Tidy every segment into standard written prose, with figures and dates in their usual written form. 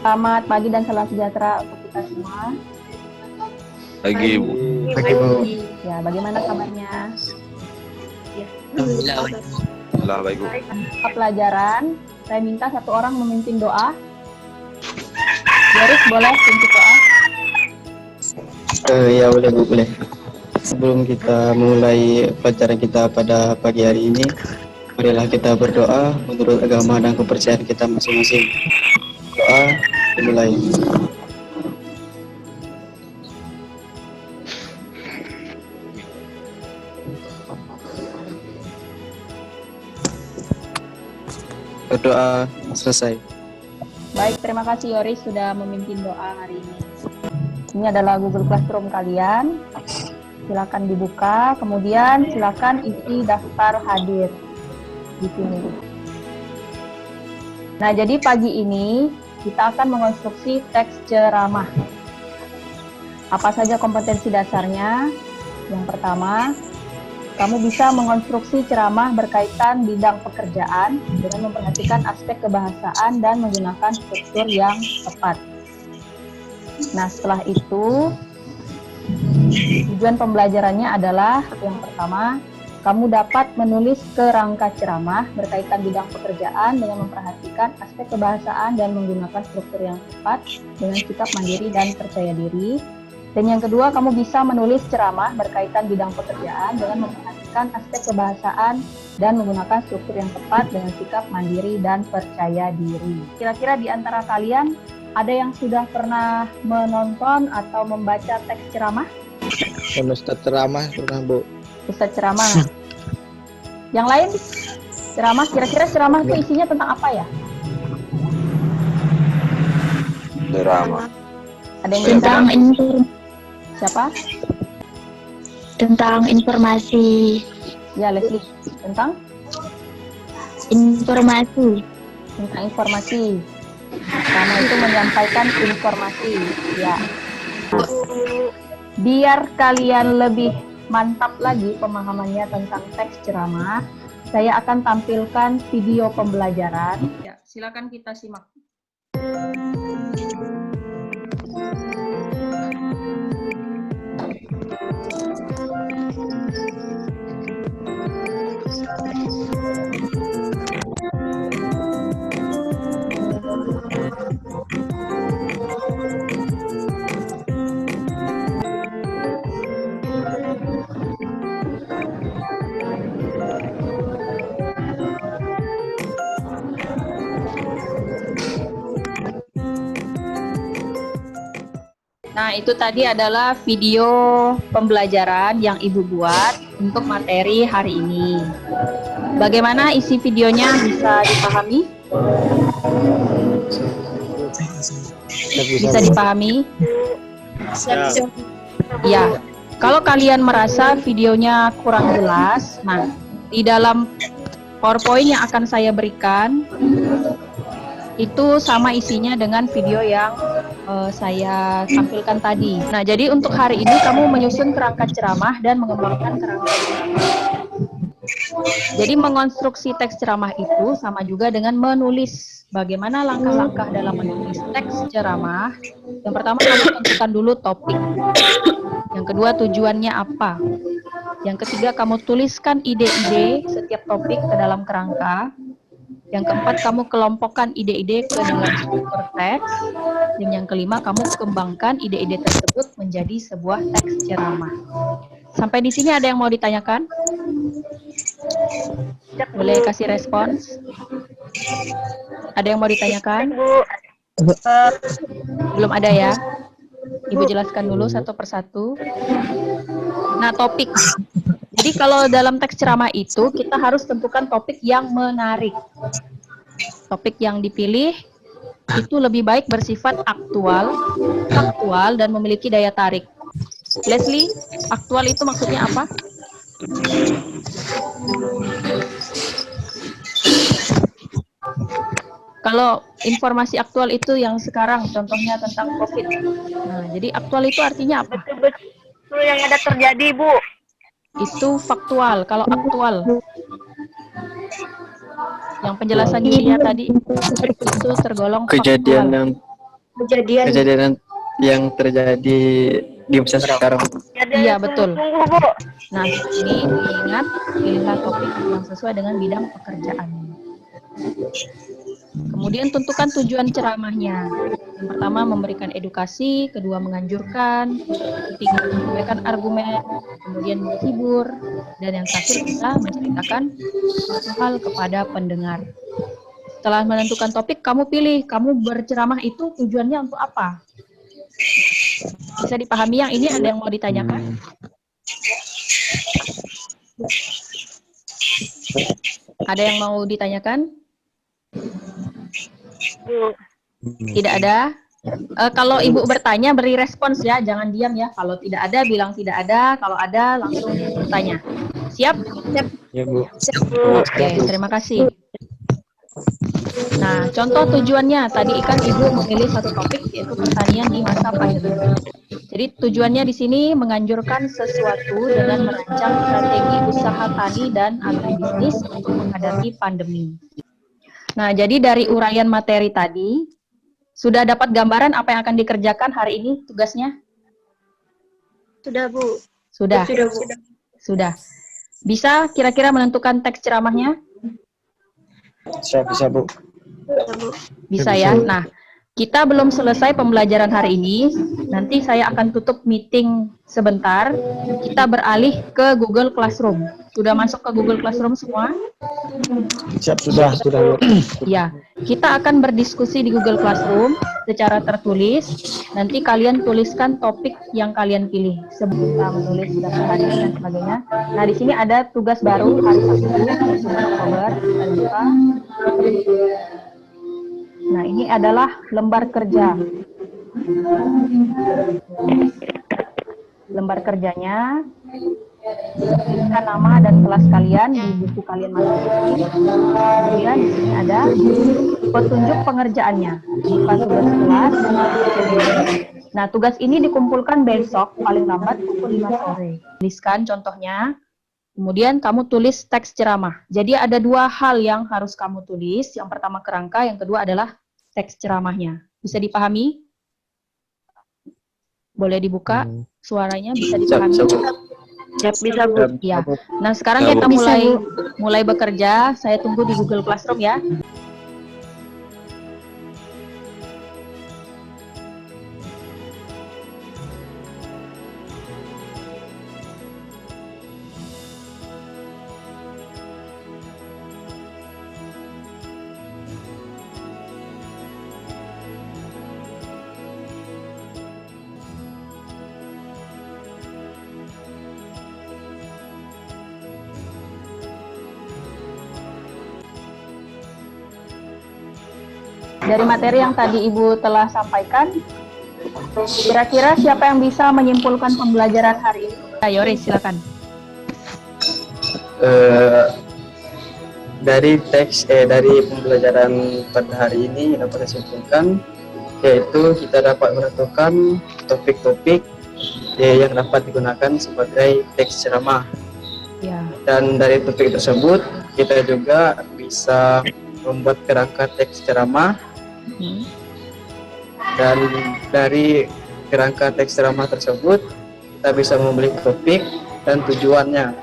Selamat pagi dan salam sejahtera untuk kita semua. Pagi, Bu. Pagi, Bu. Ya, bagaimana kabarnya? Alhamdulillah, baik, Bu. Pelajaran, saya minta satu orang memimpin doa. Yoris, boleh pimpin doa? Ya boleh, Bu, boleh. Sebelum kita mulai pelajaran kita pada pagi hari ini, marilah kita berdoa menurut agama dan kepercayaan kita masing-masing. Doa dimulai. Berdoa selesai. Baik, terima kasih Yoris sudah memimpin doa hari ini. Ini adalah Google Classroom kalian. Silakan dibuka, kemudian silakan isi daftar hadir di sini. Nah, jadi pagi ini kita akan mengonstruksi teks ceramah. Apa saja kompetensi dasarnya? Yang pertama, kamu bisa mengonstruksi ceramah berkaitan bidang pekerjaan dengan memperhatikan aspek kebahasaan dan menggunakan struktur yang tepat. Nah, setelah itu, tujuan pembelajarannya adalah yang pertama, kamu dapat menulis kerangka ceramah berkaitan bidang pekerjaan dengan memperhatikan aspek kebahasaan dan menggunakan struktur yang tepat dengan sikap mandiri dan percaya diri. Dan yang kedua, kamu bisa menulis ceramah berkaitan bidang pekerjaan dengan memperhatikan aspek kebahasaan dan menggunakan struktur yang tepat dengan sikap mandiri dan percaya diri. Kira-kira di antara kalian ada yang sudah pernah menonton atau membaca teks ceramah? Ustadz ceramah pernah, Bu. Ustadz ceramah. Yang lain ceramah, kira-kira ceramah itu isinya tentang apa ya? Ceramah. Ada yang Tentang siapa? Tentang informasi. Ya, Leslie. Tentang Informasi. Karena itu menyampaikan informasi. Ya. Biar kalian lebih mantap lagi pemahamannya tentang teks ceramah, saya akan tampilkan video pembelajaran. Ya, silakan kita simak. Nah, itu tadi adalah video pembelajaran yang Ibu buat untuk materi hari ini. Bagaimana isi videonya, bisa dipahami? Bisa dipahami? Ya. Kalau kalian merasa videonya kurang jelas, nah, di dalam PowerPoint yang akan saya berikan itu sama isinya dengan video yang saya tampilkan tadi. Nah, jadi untuk hari ini kamu menyusun kerangka ceramah dan mengembangkan kerangka ceramah. Jadi mengonstruksi teks ceramah itu sama juga dengan menulis. Bagaimana langkah-langkah dalam menulis teks ceramah? Yang pertama, kamu tentukan dulu topik. Yang kedua, tujuannya apa? Yang ketiga, kamu tuliskan ide-ide setiap topik ke dalam kerangka. Yang keempat, kamu kelompokkan ide-ide ke dalam struktur teks. Dan yang kelima, kamu kembangkan ide-ide tersebut menjadi sebuah teks ceramah. Sampai di sini ada yang mau ditanyakan? Boleh kasih respons? Ada yang mau ditanyakan? Belum ada ya? Ibu jelaskan dulu satu persatu. Nah, topik. Jadi kalau dalam teks ceramah itu, kita harus tentukan topik yang menarik. Topik yang dipilih itu lebih baik bersifat aktual, faktual, dan memiliki daya tarik. Leslie, aktual itu maksudnya apa? Kalau informasi aktual itu yang sekarang, contohnya tentang COVID. Nah, jadi aktual itu artinya apa? Betul yang ada terjadi, Bu. Itu faktual. Kalau aktual, yang penjelasan Yulia tadi itu tergolong Kejadian faktual. yang kejadian yang terjadi di masa sekarang. Jadi Iya, betul. sungguh-sungguh, Bu. Nah, ini diingat, pilihlah topik yang sesuai dengan bidang pekerjaannya. Kemudian tentukan tujuan ceramahnya. Yang pertama memberikan edukasi, kedua menganjurkan, ketiga menyampaikan argumen, kemudian menghibur, dan yang terakhir bisa menceritakan suatu hal kepada pendengar. Setelah menentukan topik, kamu pilih, kamu berceramah itu tujuannya untuk apa? Bisa dipahami yang ini, ada yang mau ditanyakan? Ada yang mau ditanyakan? Bu. Tidak ada. Kalau ibu bertanya, beri respons ya, jangan diam ya. Kalau tidak ada, bilang tidak ada. Kalau ada, langsung bertanya. Siap? Siap. Ya, Bu. Oke, terima kasih. Nah, contoh tujuannya, tadi kan ibu memilih satu topik, yaitu pertanian di masa pandemi. Jadi tujuannya di sini menganjurkan sesuatu dengan merancang strategi usaha tani dan agribisnis untuk menghadapi pandemi. Nah, jadi dari uraian materi tadi, sudah dapat gambaran apa yang akan dikerjakan hari ini tugasnya? Sudah, Bu. Sudah. Sudah, Bu. Sudah. Bisa kira-kira menentukan teks ceramahnya? Bisa, Bu. Bisa ya. Nah, kita belum selesai pembelajaran hari ini. Nanti saya akan tutup meeting sebentar. Kita beralih ke Google Classroom. Sudah masuk ke Google Classroom semua? Siap, sudah, Bu. Ya, kita akan berdiskusi di Google Classroom secara tertulis. Nanti kalian tuliskan topik yang kalian pilih. Sebelum kita menulis daftar harian dan sebagainya. Nah, di sini ada tugas baru hari Sabtu 9 Oktober. Kita buka. Nah, ini adalah lembar kerja. Lembar kerjanya, tuliskan nama dan kelas kalian di buku kalian masing-masing. Kemudian di sini ada petunjuk pengerjaannya. Bukan tugas kelas. Nah, tugas ini dikumpulkan besok paling lambat pukul 5 sore. Tuliskan contohnya. Kemudian kamu tulis teks ceramah. Jadi ada dua hal yang harus kamu tulis. Yang pertama kerangka, yang kedua adalah teks ceramahnya. Bisa dipahami? Boleh dibuka suaranya, bisa dipahami? Siap, bisa, Bu. Ya. Nah, sekarang Ya, kita Bu. mulai bekerja. Saya tunggu di Google Classroom ya. Dari materi yang tadi Ibu telah sampaikan, kira-kira siapa yang bisa menyimpulkan pembelajaran hari ini? Ayo, Riz, silakan. Dari pembelajaran pada hari ini yang dapat disimpulkan, yaitu kita dapat menentukan topik-topik yang dapat digunakan sebagai teks ceramah. Ya. Dan dari topik tersebut kita juga bisa membuat kerangka teks ceramah. Dan dari kerangka teks ceramah tersebut kita bisa memilih topik dan tujuannya.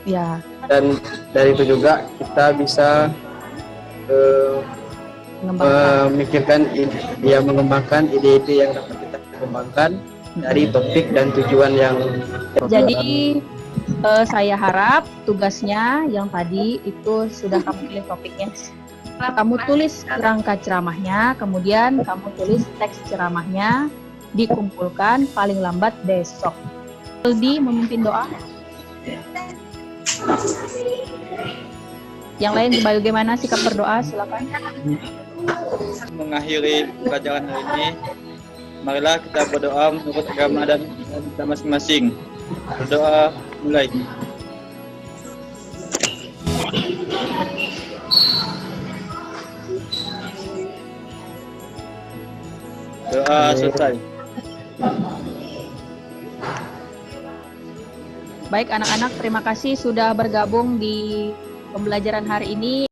Ya. Dan dari itu juga kita bisa mengembangkan ide-ide yang dapat kita kembangkan dari topik dan tujuan yang. Jadi saya harap tugasnya yang tadi itu sudah kamu pilih topiknya. Kamu tulis kerangka ceramahnya, kemudian kamu tulis teks ceramahnya, dikumpulkan paling lambat besok. Aldi memimpin doa. Yang lain bagaimana sikap berdoa? Silakan. Mengakhiri pelajaran hari ini, marilah kita berdoa menurut agama dan kita masing-masing. Berdoa mulai. Doa selesai. Baik anak-anak, terima kasih sudah bergabung di pembelajaran hari ini.